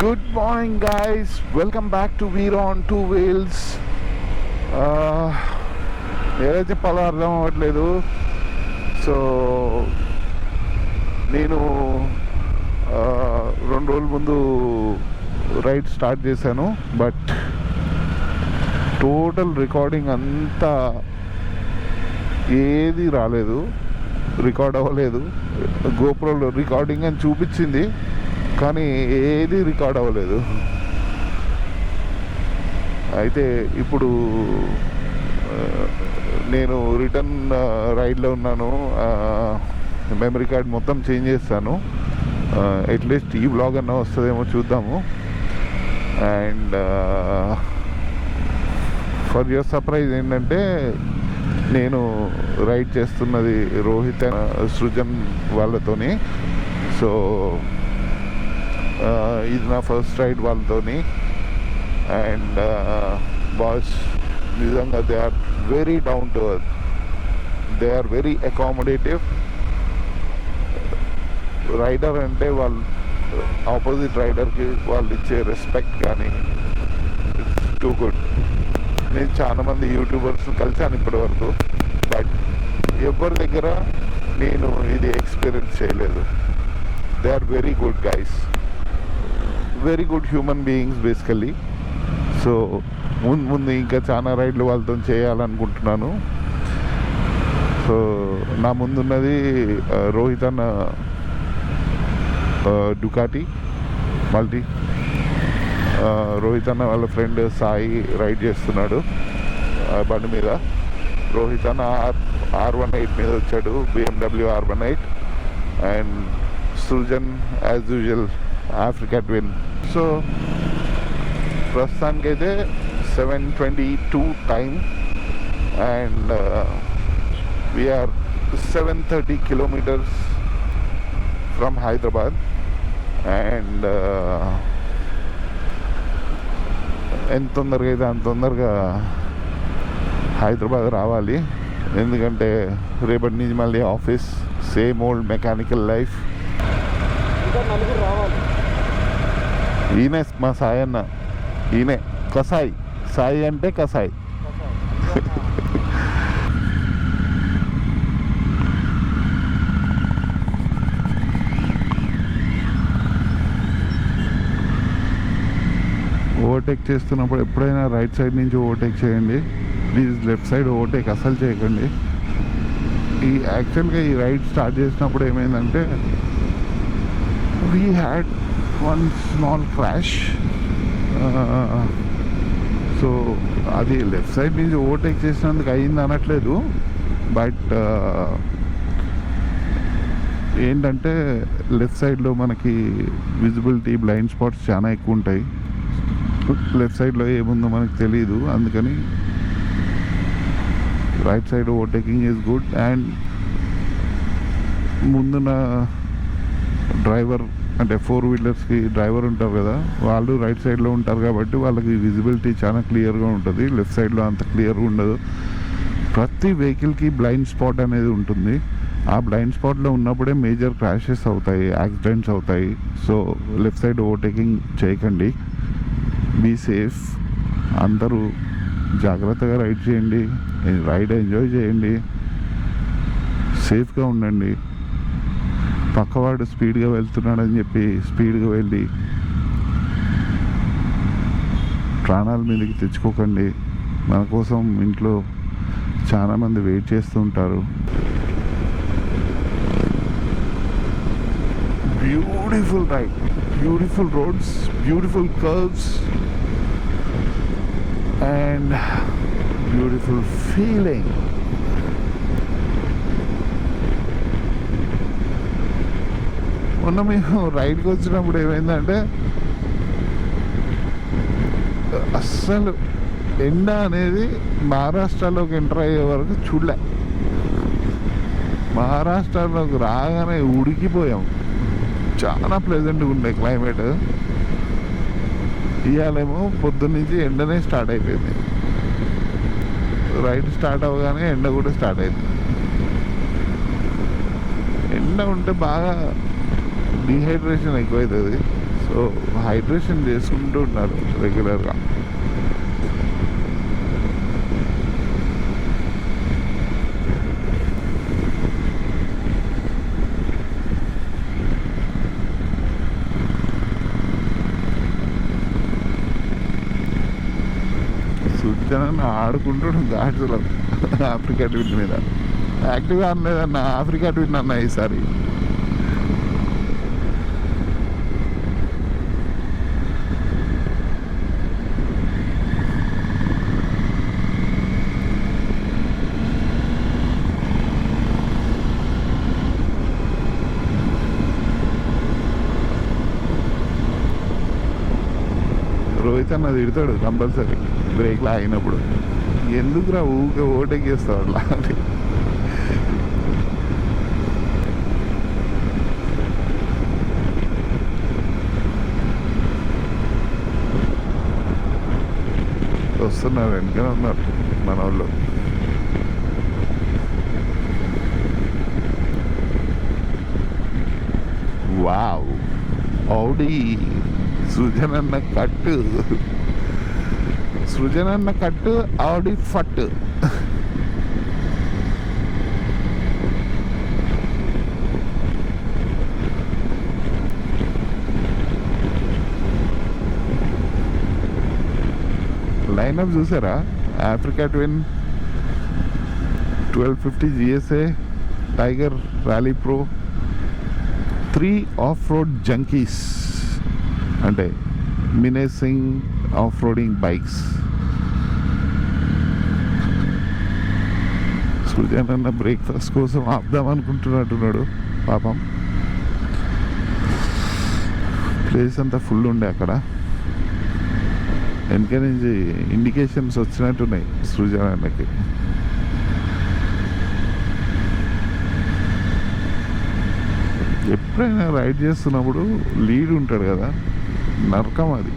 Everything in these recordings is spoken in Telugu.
Good morning, guys. Welcome back to Veer on Two Wheels. ఏదో చెప్పాలో అర్థం అవ్వట్లేదు. సో నేను 2 రోజుల ముందు రైడ్ స్టార్ట్ చేశాను. బట్ టోటల్ రికార్డింగ్ అంతా ఏది రాలేదు, రికార్డ్ అవ్వలేదు. గోప్రోలో రికార్డింగ్ అని చూపించింది కానీ ఏది రికార్డ్ అవ్వలేదు. అయితే ఇప్పుడు నేను రిటర్న్ రైడ్లో ఉన్నాను. మెమరీ కార్డ్ మొత్తం చేంజ్ చేస్తాను. అట్లీస్ట్ ఈ బ్లాగ్ అన్న వస్తుందేమో చూద్దాము. అండ్ ఫర్ యువర్ సర్ప్రైజ్ ఏంటంటే నేను రైడ్ చేస్తున్నది రోహిత్ సృజన్ వాళ్ళతోని. సో ఇది నా ఫస్ట్ రైడ్ వాళ్ళతోని. అండ్ బాస్ నిజంగా they are very down to earth, they are very accommodative. Rider అంటే వాళ్ళు ఆపోజిట్ రైడర్కి వాళ్ళు ఇచ్చే రెస్పెక్ట్ కానీ ఇట్స్ టూ గుడ్. నేను చాలామంది యూట్యూబర్స్ కలిసాను ఇప్పటి వరకు, బట్ ఎవరి దగ్గర నేను ఇది ఎక్స్పీరియన్స్ చేయలేదు. They are very good guys, very good human beings basically. So ముందు ఇంకా చాలా రైడ్లు వాళ్ళతో చేయాలనుకుంటున్నాను. సో నా ముందున్నది రోహిత్ అన్న డుకాటి మల్టీ. రోహిత్ అన్న వాళ్ళ ఫ్రెండ్ సాయి రైడ్ చేస్తున్నాడు బండి మీద. రోహిత్ అన్న R18 మీద వచ్చాడు, BMW R18. And Srujan as usual Africa twin. So ప్రస్తుతానికైతే 7:22 time and we are 730 kilometres from Hyderabad. And ఎంత తొందరగా అయితే అంత తొందరగా హైదరాబాద్ రావాలి. ఎందుకంటే రేపటి నుంచి మళ్ళీ office, same old mechanical life. ఈయనే మా సాయి అన్న, ఈయనే కసాయి. సాయి అంటే కసాయి. ఓవర్టేక్ చేస్తున్నప్పుడు ఎప్పుడైనా రైట్ సైడ్ నుంచి ఓవర్టేక్ చేయండి ప్లీజ్. లెఫ్ట్ సైడ్ ఓవర్టేక్ అసలు చేయకండి. యాక్చువల్గా ఈ రైడ్ స్టార్ట్ చేసినప్పుడు ఏమైందంటే we had one small crash. So అది లెఫ్ట్ సైడ్ నుంచి ఓవర్టేక్ చేసినందుకు అయింది అనట్లేదు, బట్ ఏంటంటే లెఫ్ట్ సైడ్లో మనకి విజిబిలిటీ బ్లైండ్ స్పాట్స్ చాలా ఎక్కువ ఉంటాయి. లెఫ్ట్ సైడ్లో ఏముందో మనకు తెలియదు, అందుకని right side overtaking is good. And ముందున్న డ్రైవర్ అంటే 4 వీలర్స్కి డ్రైవర్ ఉంటారు కదా, వాళ్ళు రైట్ సైడ్లో ఉంటారు కాబట్టి వాళ్ళకి విజిబిలిటీ చాలా క్లియర్గా ఉంటుంది. లెఫ్ట్ సైడ్లో అంత క్లియర్గా ఉండదు. ప్రతి వెహికల్కి బ్లైండ్ స్పాట్ అనేది ఉంటుంది. ఆ బ్లైండ్ స్పాట్లో ఉన్నప్పుడే మేజర్ క్రాషెస్ అవుతాయి, యాక్సిడెంట్స్ అవుతాయి. సో లెఫ్ట్ సైడ్ ఓవర్టేకింగ్ చేయకండి. Be safe. అందరూ జాగ్రత్తగా రైడ్ చేయండి, రైడ్ ఎంజాయ్ చేయండి, సేఫ్గా ఉండండి. పక్కవాడు స్పీడ్గా వెళ్తున్నాడని చెప్పి స్పీడ్గా వెళ్ళి ప్రాణాల మీదకి తెచ్చుకోకండి. మన కోసం ఇంట్లో చాలామంది వెయిట్ చేస్తూ ఉంటారు. Beautiful ride, beautiful roads, beautiful curves and beautiful feeling. మొన్న మేము రైడ్కి వచ్చినప్పుడు ఏమైందంటే అస్సలు ఎండ అనేది మహారాష్ట్రలోకి ఎంటర్ అయ్యే వరకు చూడలే. మహారాష్ట్రలోకి రాగానే ఉడికిపోయాం. చాలా ప్లెజెంట్గా ఉండే క్లైమేట్. ఇవాళేమో పొద్దున్నుంచి ఎండనే స్టార్ట్ అయిపోయింది. రైడ్ స్టార్ట్ అవ్వగానే ఎండ కూడా స్టార్ట్ అయింది. ఎండ ఉంటే బాగా డీహైడ్రేషన్ ఎక్కువవుతుంది. సో సో హైడ్రేషన్ చేసుకుంటూ ఉన్నారు రెగ్యులర్గా. సూచన ఆడుకుంటాడు ఘాట్స్లో ఆఫ్రికా ట్విన్ మీద. యాక్టివ్గా అనలేదన్న ఆఫ్రికా ట్విన్ అన్న ఈసారి. రోహిత్ అన్న తిడతాడు కంపల్సరీ బ్రేక్లో ఆగినప్పుడు, ఎందుకురా ఊరికే ఓటెక్కేస్తాడు అట్లా అని. వస్తున్నారు, వెనకనే ఉన్నారు మన వాళ్ళు. వావ్, ఔడీ సృజనన్న కట్టు, సృజనన్న కట్టు, ఆడి ఫట్. లైనప్ చూసారా? Africa twin, 1250 GSA, tiger rally pro, 3 of road జంకీస్ అంటే మినేసింగ్ ఆఫ్ రోడింగ్ బైక్స్. సృజన్ అన్న బ్రేక్ఫాస్ట్ కోసం ఆపుదాం అనుకుంటున్నట్టున్నాడు పాపం. ప్లేస్ అంతా ఫుల్ ఉండే అక్కడ. వెనక నుంచి ఇండికేషన్స్ వచ్చినట్టున్నాయి సృజన్ అన్నకి. ఎప్పుడైనా రైడ్ చేస్తున్నప్పుడు లీడ్ ఉంటాడు కదా, నరకం అది.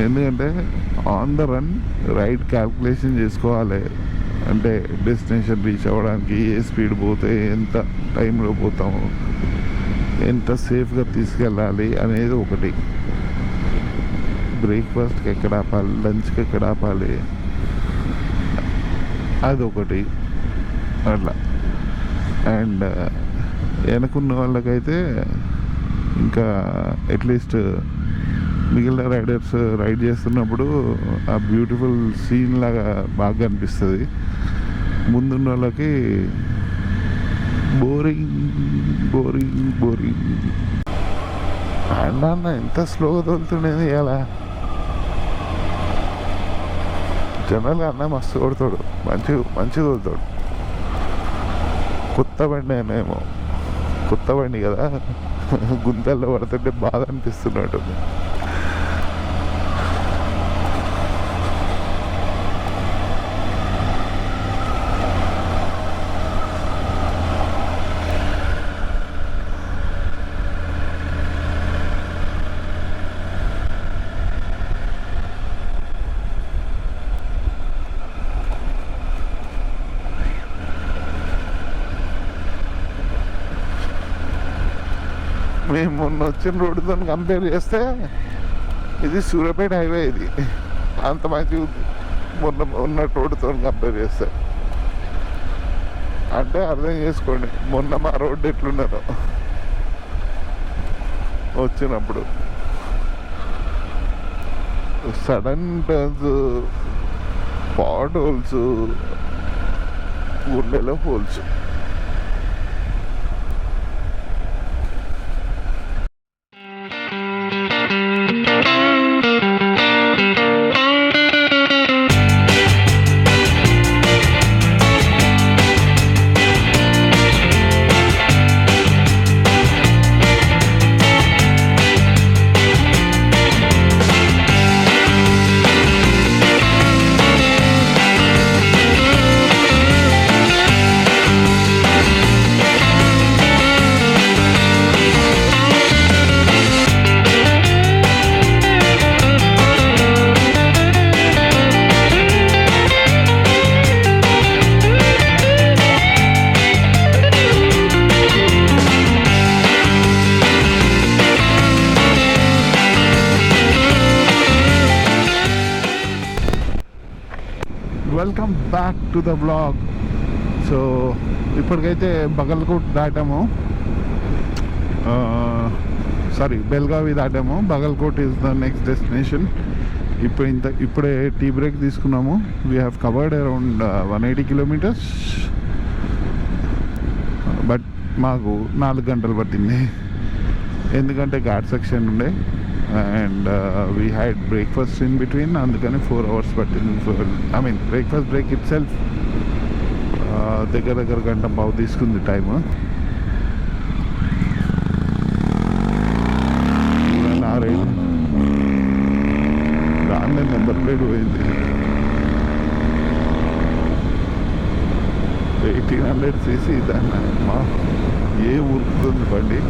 ఎందుకంటే on the run ride calculation చేసుకోవాలి. అంటే డెస్టినేషన్ రీచ్ అవ్వడానికి ఏ స్పీడ్ పోతే ఎంత టైంలో పోతాము, ఎంత సేఫ్గా తీసుకెళ్ళాలి అనేది ఒకటి. బ్రేక్ఫాస్ట్కి ఎక్కడ ఆపాలి, లంచ్కి ఎక్కడ ఆపాలి, అదొకటి అట్లా. అండ్ వెనకున్న వాళ్ళకైతే ఇంకా అట్లీస్ట్ మిగిలిన రైడర్స్ రైడ్ చేస్తున్నప్పుడు ఆ బ్యూటిఫుల్ సీన్ లాగా బాగా అనిపిస్తుంది. ముందున్న వాళ్ళకి బోరింగ్ బోరింగ్ బోరింగ్. అండ్ అన్న ఎంత స్లోగా తోలుతుండేది ఇలా. జనరల్గా అన్న మస్తు కొడతాడు, మంచిగా తోలుతాడు. కొత్త బండి అయినేమో, కొత్త బండి కదా, గుంతల్లో పడుతుంటే బాధ అనిపిస్తున్నట్టు. మేము మొన్న వచ్చిన రోడ్డుతో కంపేర్ చేస్తే ఇది సూర్యాపేట హైవే, ఇది అంత మంచిగా ఉంది మొన్న ఉన్న రోడ్డుతో కంపేర్ చేస్తే. అంటే అర్థం చేసుకోండి మొన్న మా రోడ్డు ఎట్లున్నదో వచ్చినప్పుడు. సడన్ టర్న్స్, పాట్ హోల్స్, గుండెలో holes. Welcome back to the blog. So ఇప్పటికైతే బగల్కోట్ దాటాము, సారీ బెల్గావి దాటాము. Bagalkot is the next destination. ఇప్పుడే టీ బ్రేక్ తీసుకున్నాము. We have covered around 180 kilometres, but మాకు 4 గంటలు పట్టింది, ఎందుకంటే ఘాట్ సెక్షన్ ఉండే and we had breakfast in between. అందుకని 4 hours పట్టింది. I mean breakfast break itself దగ్గర గంట పావు తీసుకుంది టైము. దాన్ని నెంబర్ ప్లేట్ పోయింది. 1800 cc దాన్ని మా ఏ ఊరుకుతుంది బండి.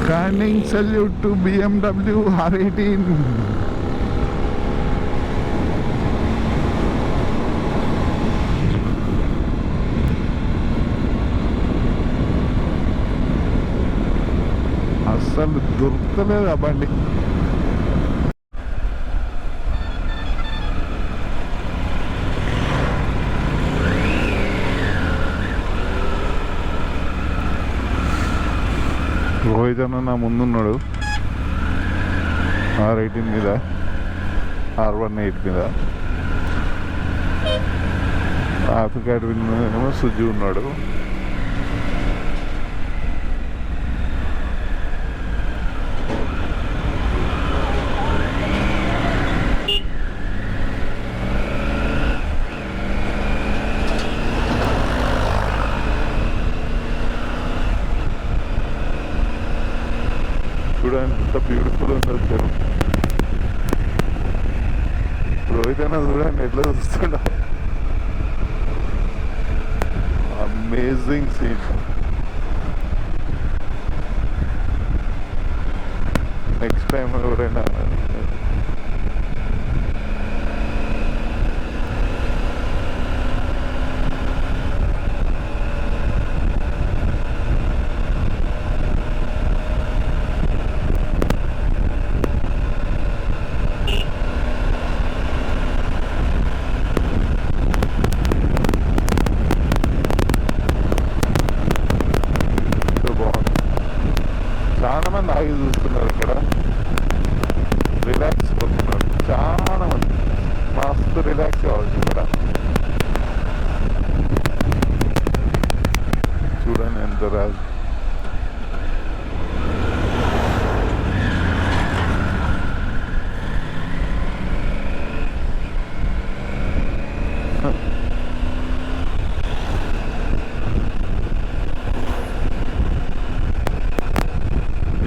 Standing salute to BMW R18. అస్సలు దొరుకుతలేదు ఆ బండి. రోహిత్ అన్న నా ముందున్నాడు R18 మీద, R18 మీద. ఆఫ్రికా ఏమో సుజి ఉన్నాడు. చూడండి ఎంత బ్యూటిఫుల్ ఉండదు చెరువు. రోహిత్ అన్న చూడండి ఎట్లా చూస్తుండవు. Amazing scene. నెక్స్ట్ టైం ఎవరైనా చాలా మంది ఆగి చూస్తున్నారు ఇక్కడ, రిలాక్స్ అవుతున్నారు చాలా మంది. మస్తు రిలాక్స్ కావచ్చు ఇక్కడ. చూడండి ఎంత రాజు.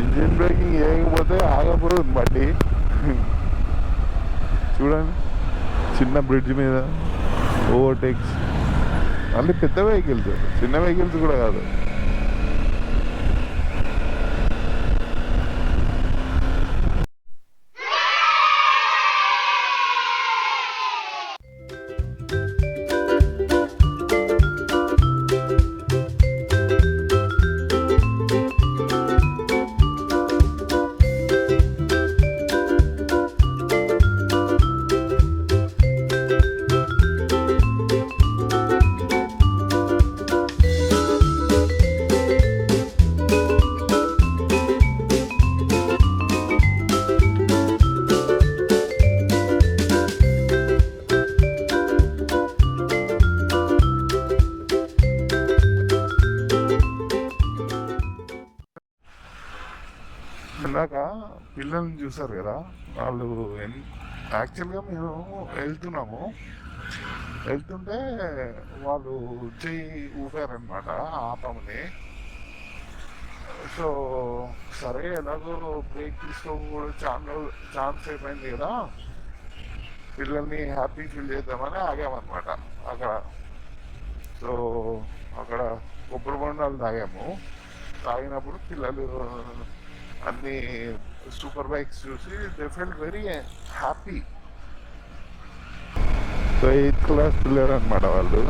ఇంజిన్ బ్రేకింగ్ వేయకపోతే ఆగప్పుడు బండి. చూడండి చిన్న బ్రిడ్జ్ మీద ఓవర్టేక్స్. మళ్ళీ పెద్ద వెహికల్స్, చిన్న వెహికల్స్ కూడా కాదు. ఇందాక పిల్లల్ని చూసారు కదా, వాళ్ళు యాక్చువల్గా మేము వెళ్తుంటే వాళ్ళు చెయ్యి ఊపారనమాట ఆపమని. సో సరే ఎలాగో బ్రేక్ తీసుకోకూడదు, ఛాన్స్ అయిపోయింది కదా, పిల్లల్ని హ్యాపీ ఫీల్ చేద్దామని ఆగామన్నమాట అక్కడ. సో అక్కడ కొబ్బరి బొండాలు తాగాము. తాగినప్పుడు పిల్లలు అన్ని సూపర్ బైక్స్ చూసి they felt very happy. So 8th class పిల్లలు అనమాట వాళ్ళు.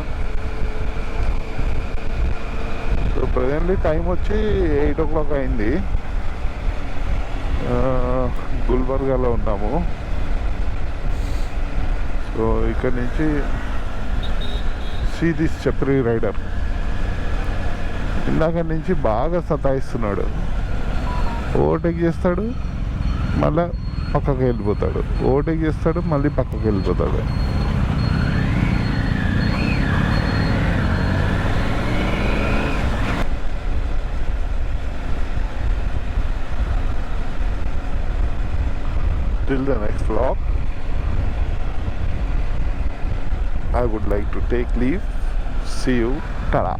సో ప్రజెంట్లీ టైం వచ్చి 8 o'clock అయింది. గుల్బర్గాలో ఉన్నాము. సో ఇక్కడ నుంచి సీ దిస్ చప్రీ రైడర్ ఇందాక నుంచి బాగా సతాయిస్తున్నాడు. ఓవర్టేక్ చేస్తాడు, మళ్ళీ పక్కకి వెళ్ళిపోతాడు, ఓవర్టేక్ చేస్తాడు, మళ్ళీ పక్కకి వెళ్ళిపోతాడు. Till the next vlog, I would like to take leave. See you. Ta-da.